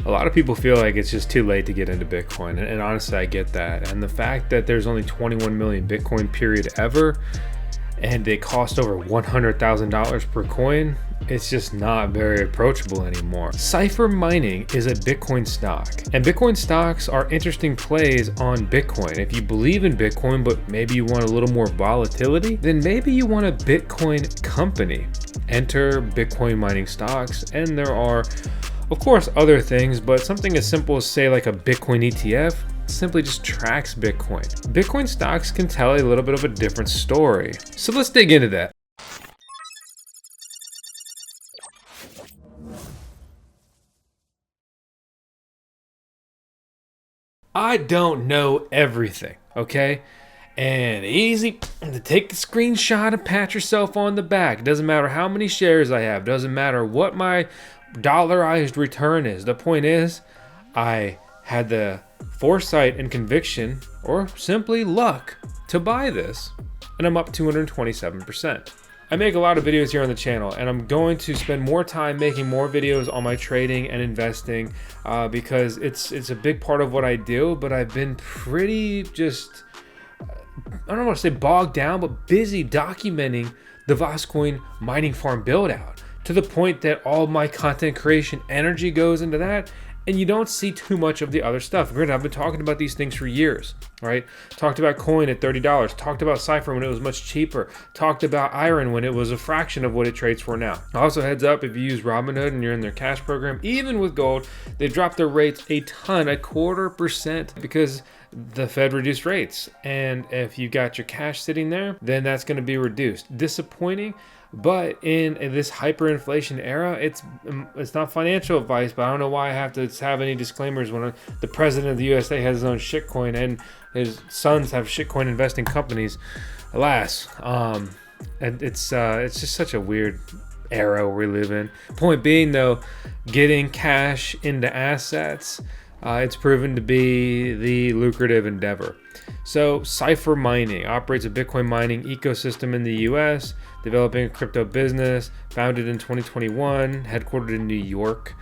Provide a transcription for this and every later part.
A lot of people feel like it's just too late to get into Bitcoin, and honestly, I get that. And the fact that there's only 21 million Bitcoin period ever, and they cost over $100,000 per coin, it's just not very approachable anymore. Cipher Mining is a Bitcoin stock, and Bitcoin stocks are interesting plays on Bitcoin. If you believe in Bitcoin, but maybe you want a little more volatility, then maybe you want a Bitcoin company. Enter Bitcoin mining stocks, and there are, of course, other things, but something as simple as, say, like a Bitcoin ETF simply just tracks Bitcoin. Bitcoin stocks can tell a little bit of a different story. So let's dig into that. I don't know everything, okay? And easy to take a screenshot and pat yourself on the back. It doesn't matter how many shares I have. Doesn't matter what my dollarized return is. The point is, I had the foresight and conviction, or simply luck, to buy this, and I'm up 227%. I make a lot of videos here on the channel, and I'm going to spend more time making more videos on my trading and investing because it's a big part of what I do, but I've been pretty just, I don't want to say bogged down, but busy documenting the Voskcoin mining farm build out to the point that all my content creation energy goes into that, and you don't see too much of the other stuff. Granted, I've been talking about these things for years, right? Talked about coin at $30, talked about Cipher when it was much cheaper, talked about IREN when it was a fraction of what it trades for now. Also, heads up, if you use Robinhood and you're in their cash program, even with gold, they dropped their rates a ton, 0.25%, because the Fed reduced rates. And if you got your cash sitting there, then that's going to be reduced. Disappointing. But in this hyperinflation era, it's not financial advice, but I don't know why I have to have any disclaimers when the president of the USA has his own shitcoin and his sons have shitcoin investing companies. Alas, and it's just such a weird era we live in. Point being, though, getting cash into assets, it's proven to be the lucrative endeavor. So Cipher Mining operates a Bitcoin mining ecosystem in the US, developing a crypto business, founded in 2021, headquartered in New York.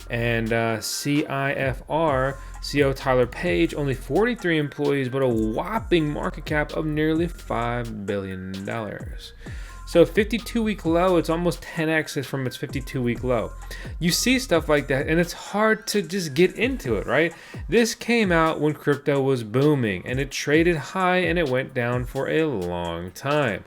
And CIFR, CEO Tyler Page, only 43 employees, but a whopping market cap of nearly $5 billion. So 52-week low, it's almost 10x from its 52-week low. You see stuff like that, and it's hard to just get into it, right? This came out when crypto was booming, and it traded high, and it went down for a long time.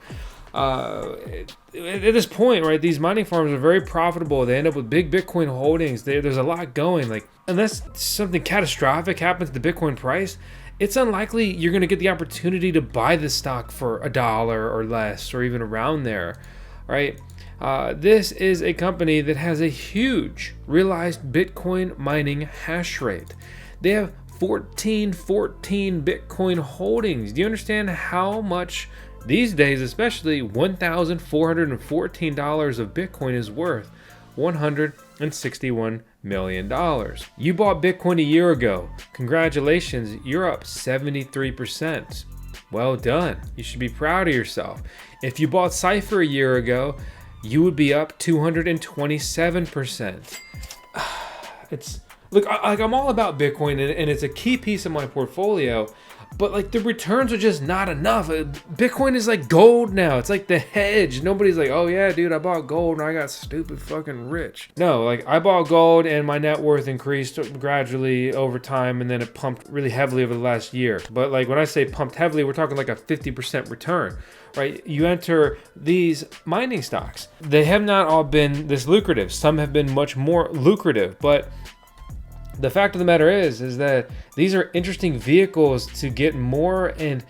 At this point, right, these mining farms are very profitable. They end up with big Bitcoin holdings. There's a lot going. Like, unless something catastrophic happens to the Bitcoin price, it's unlikely you're going to get the opportunity to buy the stock for $1 or less, or even around there, right? This is a company that has a huge realized Bitcoin mining hash rate. They have 14 Bitcoin holdings. Do you understand how much these days, especially $1,414 of Bitcoin is worth? $161 million. You bought Bitcoin a year ago. Congratulations, you're up 73%. Well done. You should be proud of yourself. If you bought Cipher a year ago, you would be up 227%. Look, I'm all about Bitcoin, and it's a key piece of my portfolio. But like, the returns are just not enough. Bitcoin is like gold now. It's like the hedge. Nobody's like, oh yeah, dude, I bought gold and I got stupid fucking rich. No, like, I bought gold and my net worth increased gradually over time, and then it pumped really heavily over the last year. But like, when I say pumped heavily, we're talking like a 50% return, right? You enter these mining stocks. They have not all been this lucrative. Some have been much more lucrative, but the fact of the matter is that these are interesting vehicles to get more and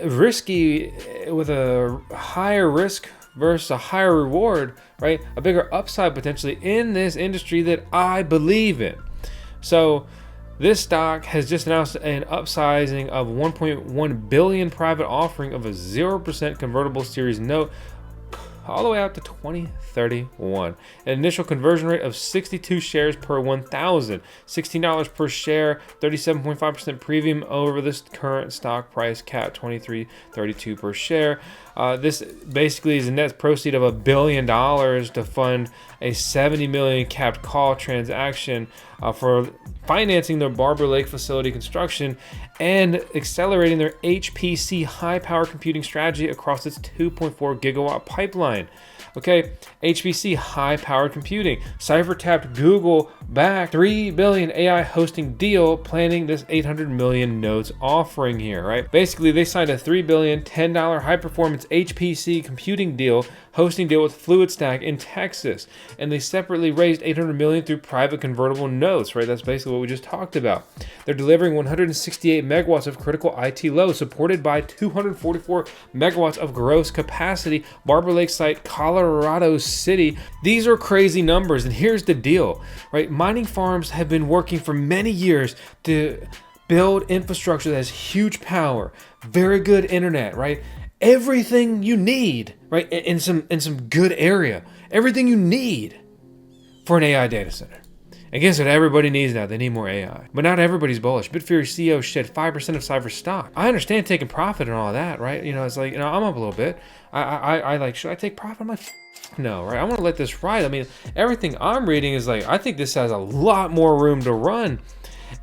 risky with a higher risk versus a higher reward, right? A bigger upside potentially in this industry that I believe in. So this stock has just announced an upsizing of 1.1 billion private offering of a 0% convertible series note all the way out to 2031. An initial conversion rate of 62 shares per 1,000, $16 per share, 37.5% premium over this current stock price cap, $23.32 per share. This basically is a net proceed of $1 billion to fund a $70 million capped call transaction for financing their Barber Lake facility construction and accelerating their HPC high power computing strategy across its 2.4 gigawatt pipeline. Okay, HPC high powered computing. Cipher tapped Google back $3 billion AI hosting deal, planning this 800 million nodes offering here, right? Basically, they signed a $3 billion, $10 high performance HPC computing deal, hosting deal with FluidStack in Texas, and they separately raised 800 million through private convertible notes, right? That's basically what we just talked about. They're delivering 168 megawatts of critical IT load, supported by 244 megawatts of gross capacity. Barber Lake site, Colorado City. These are crazy numbers, and here's the deal, right? Mining farms have been working for many years to build infrastructure that has huge power, very good internet, right? Everything you need, right? In some good area, everything you need for an AI data center. And guess what everybody needs now? They need more AI. But not everybody's bullish. Bitfury CEO shed 5% of Cipher stock. I understand taking profit and all that, right? You know, it's like, you know, I'm up a little bit. I like, should I take profit? I'm like, no, right? I want to let this ride. I mean, everything I'm reading is like, I think this has a lot more room to run.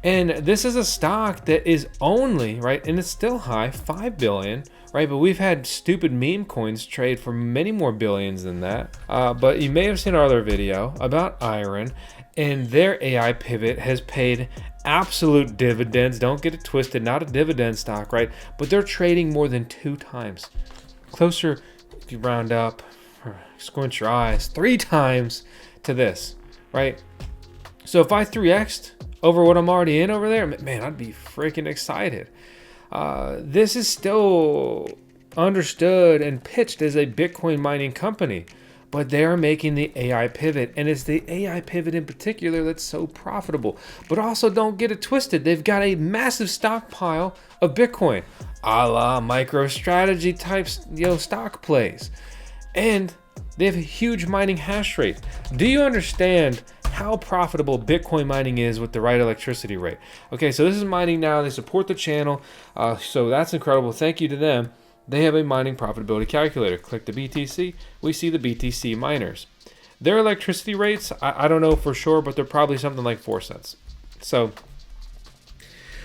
And this is a stock that is only, right, and it's still high, 5 billion, right? But we've had stupid meme coins trade for many more billions than that. But you may have seen our other video about IREN, and their AI pivot has paid absolute dividends. Don't get it twisted, not a dividend stock, right? But they're trading more than 2 times. Closer, if you round up, or squint your eyes, 3 times to this, right? So if I 3x'd over what I'm already in over there, man, I'd be freaking excited. This is still understood and pitched as a Bitcoin mining company, but they are making the AI pivot, and it's the AI pivot in particular that's so profitable. But also, don't get it twisted, they've got a massive stockpile of Bitcoin, a la MicroStrategy types, you know, stock plays, and they have a huge mining hash rate. Do you understand how profitable Bitcoin mining is with the right electricity rate? Okay, so this is mining now. They support the channel, so that's incredible. Thank you to them. They have a mining profitability calculator. Click the BTC. We see the BTC miners. Their electricity rates, I don't know for sure, but they're probably something like 4 cents. So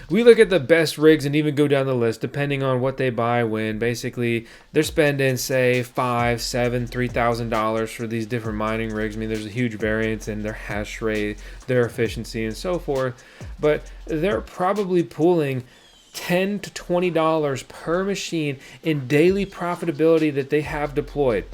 we look at the best rigs and even go down the list depending on what they buy when. Basically, they're spending, say, $5,000, $7,000, $3,000 for these different mining rigs. I mean, there's a huge variance in their hash rate, their efficiency, and so forth. But they're probably pulling $10 to $20 per machine in daily profitability that they have deployed,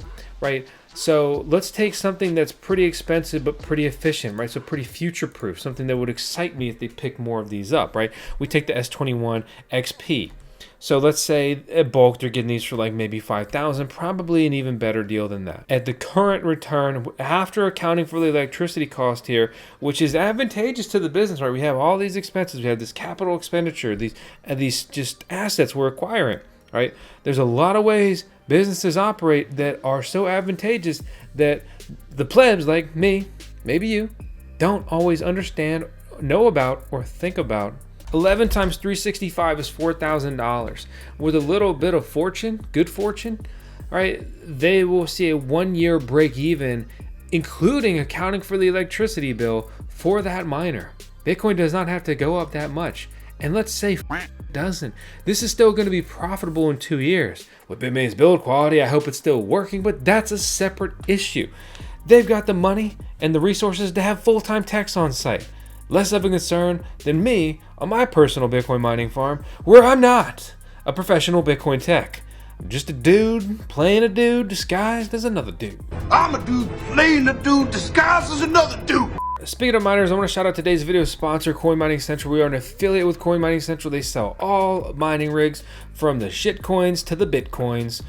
right? So let's take something that's pretty expensive but pretty efficient, right? So pretty future-proof, something that would excite me if they pick more of these up, right? We take the S21 XP. So let's say at bulk, they're getting these for like maybe 5,000, probably an even better deal than that. At the current return, after accounting for the electricity cost here, which is advantageous to the business, right? We have all these expenses, we have this capital expenditure, these just assets we're acquiring, right? There's a lot of ways businesses operate that are so advantageous that the plebs like me, maybe you, don't always understand, know about, or think about. 11 times 365 is $4,000. With a little bit of fortune, good fortune, right, they will see a 1-year break even, including accounting for the electricity bill for that miner. Bitcoin does not have to go up that much. And let's say it doesn't. This is still going to be profitable in 2 years. With Bitmain's build quality, I hope it's still working, but that's a separate issue. They've got the money and the resources to have full-time techs on site. Less of a concern than me on my personal Bitcoin mining farm, where I'm not a professional Bitcoin tech. I'm just a dude playing a dude disguised as another dude. I'm a dude playing a dude disguised as another dude. Speaking of miners, I want to shout out today's video sponsor, Coin Mining Central. We are an affiliate with Coin Mining Central. They sell all mining rigs from the shit coins to the Bitcoins.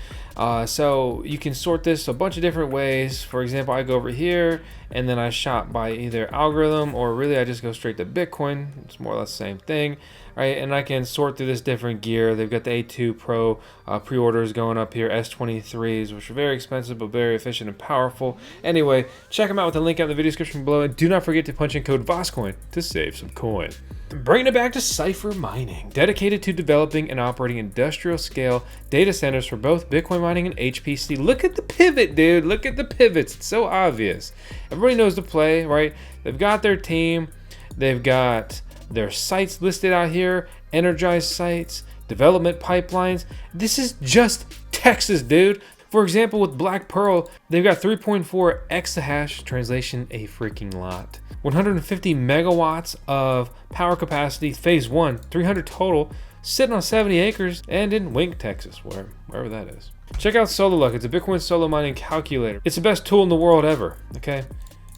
So you can sort this a bunch of different ways. For example, I go over here and then I shop by either algorithm or really I just go straight to Bitcoin. It's more or less the same thing, right? And I can sort through this different gear. They've got the A2 Pro pre-orders going up here, S23s, which are very expensive but very efficient and powerful. Anyway, check them out with the link out in the video description below. And do not forget to punch in code VoskCoin to save some coin. Bringing it back to Cipher Mining, dedicated to developing and operating industrial scale data centers for both Bitcoin mining and HPC. Look at the pivot, dude. Look at the pivots. It's so obvious. Everybody knows the play, right? They've got their team. They've got their sites listed out here, energized sites, development pipelines. This is just Texas, dude. For example, with Black Pearl, they've got 3.4 exahash, translation a freaking lot. 150 megawatts of power capacity, phase 1, 300 total, sitting on 70 acres and in Wink, Texas, wherever that is. Check out SolarLuck. It's a Bitcoin solo mining calculator. It's the best tool in the world ever, okay?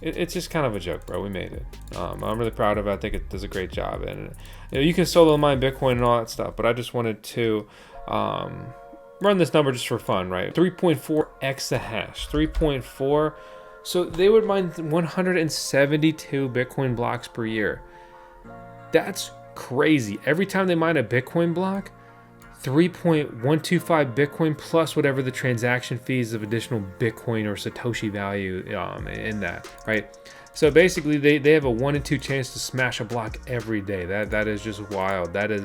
It's just kind of a joke, bro. We made it. I'm really proud of it. I think it does a great job. And you can solo mine Bitcoin and all that stuff, but I just wanted to run this number just for fun, right? 3.4 exahash, 3.4. So they would mine 172 Bitcoin blocks per year. That's crazy. Every time they mine a Bitcoin block, 3.125 Bitcoin plus whatever the transaction fees of additional Bitcoin or Satoshi value in that, right? So basically they have a 1 in 2 chance to smash a block every day. That is just wild. That is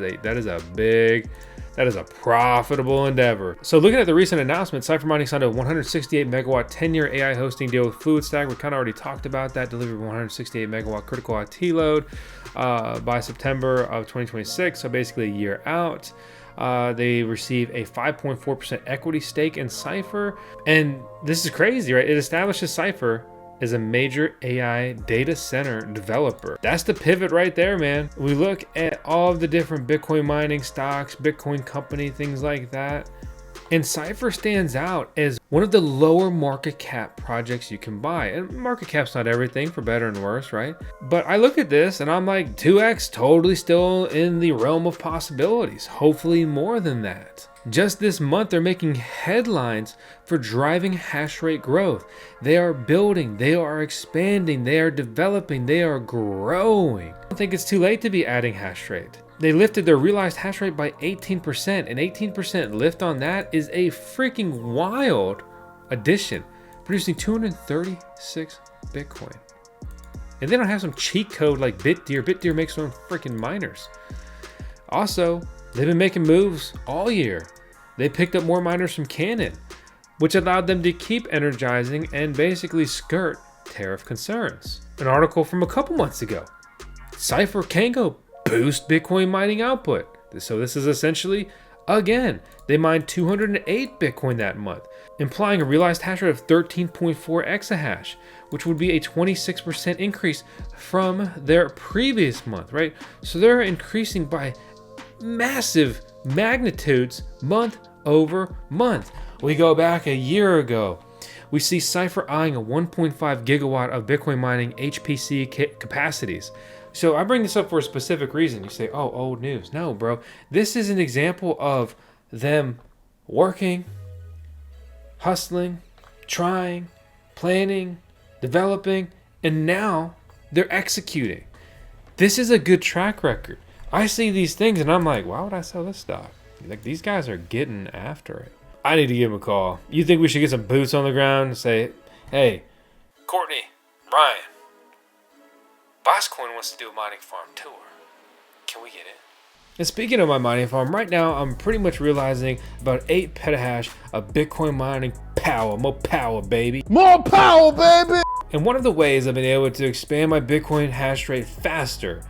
a profitable endeavor. So looking at the recent announcement, Cipher Mining signed a 168 megawatt 10-year AI hosting deal with FluidStack. We kind of already talked about that, delivered 168 megawatt critical IT load by September of 2026. So basically a year out. They receive a 5.4% equity stake in Cipher. And this is crazy, right? It establishes Cipher as a major AI data center developer. That's the pivot right there, man. We look at all of the different Bitcoin mining stocks, Bitcoin company, things like that. And Cipher stands out as one of the lower market cap projects you can buy. And market cap's not everything, for better and worse, right? But I look at this and I'm like, 2x totally still in the realm of possibilities. Hopefully more than that. Just this month, they're making headlines for driving hash rate growth. They are building, they are expanding, they are developing, they are growing. I don't think it's too late to be adding hash rate. They lifted their realized hash rate by 18%. An 18% lift on that is a freaking wild addition, producing 236 Bitcoin. And they don't have some cheat code like Bitdeer. Bitdeer makes their own freaking miners. Also, they've been making moves all year. They picked up more miners from Canon, which allowed them to keep energizing and basically skirt tariff concerns. An article from a couple months ago. Cipher can go boost Bitcoin mining output. So this is essentially, again, they mined 208 Bitcoin that month, implying a realized hash rate of 13.4 exahash, which would be a 26% increase from their previous month, right? So they're increasing by massive magnitudes month over month. We go back a year ago. We see Cipher eyeing a 1.5 gigawatt of Bitcoin mining HPC capacities. So I bring this up for a specific reason. You say, oh, old news. No, bro. This is an example of them working, hustling, trying, planning, developing, and now they're executing. This is a good track record. I see these things and I'm like, why would I sell this stock? Like, these guys are getting after it. I need to give him a call. You think we should get some boots on the ground and say, hey, Courtney, Brian, VoskCoin wants to do a mining farm tour. Can we get in? And speaking of my mining farm, right now I'm pretty much realizing about 8 petahash of Bitcoin mining power. More power, baby. More power, baby! And one of the ways I've been able to expand my Bitcoin hash rate faster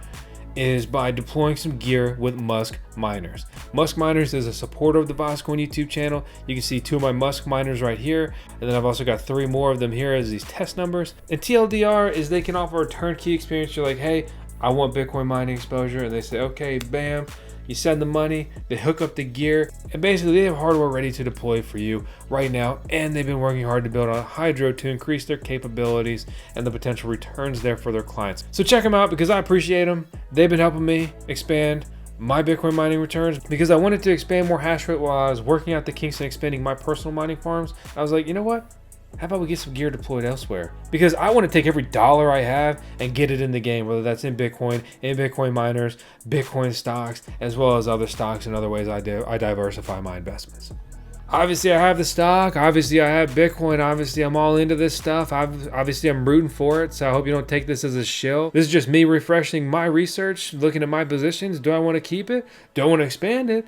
is by deploying some gear with Musk miners. Musk miners is a supporter of the VoskCoin YouTube channel. You can see 2 of my Musk miners right here, and then I've also got 3 more of them here as these test numbers. And TLDR is they can offer a turnkey experience. You're like, hey, I want Bitcoin mining exposure, and they say, okay, bam. You send the money, they hook up the gear, and basically they have hardware ready to deploy for you right now. And they've been working hard to build on Hydro to increase their capabilities and the potential returns there for their clients. So check them out because I appreciate them. They've been helping me expand my Bitcoin mining returns because I wanted to expand more hash rate while I was working out the kinks and expanding my personal mining farms. I was like, you know what? How about we get some gear deployed elsewhere? Because I want to take every dollar I have and get it in the game, whether that's in Bitcoin miners, Bitcoin stocks, as well as other stocks and other ways I diversify my investments. Obviously, I have the stock. Obviously, I have Bitcoin. Obviously, I'm all into this stuff. Obviously, I'm rooting for it. So I hope you don't take this as a shill. This is just me refreshing my research, looking at my positions. Do I want to keep it? Do I want to expand it?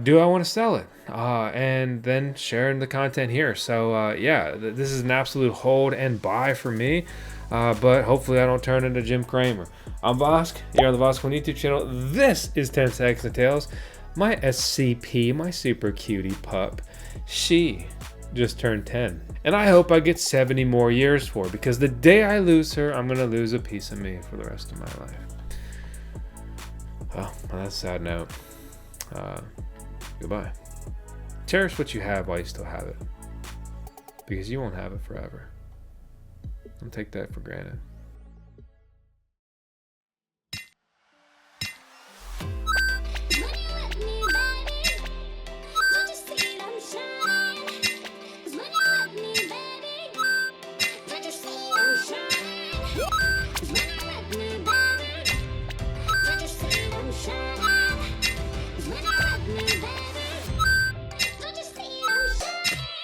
Do I want to sell it? And then sharing the content here. So yeah, this is an absolute hold and buy for me. But hopefully I don't turn into Jim Cramer. I'm Vosk. You're on the VoskCoin YouTube channel. This is 10 Seconds and Tails. My SCP, my super cutie pup, she just turned 10. And I hope I get 70 more years for her, because the day I lose her, I'm going to lose a piece of me for the rest of my life. Well, on that sad note, goodbye. Cherish what you have while you still have it, because you won't have it forever. Don't take that for granted.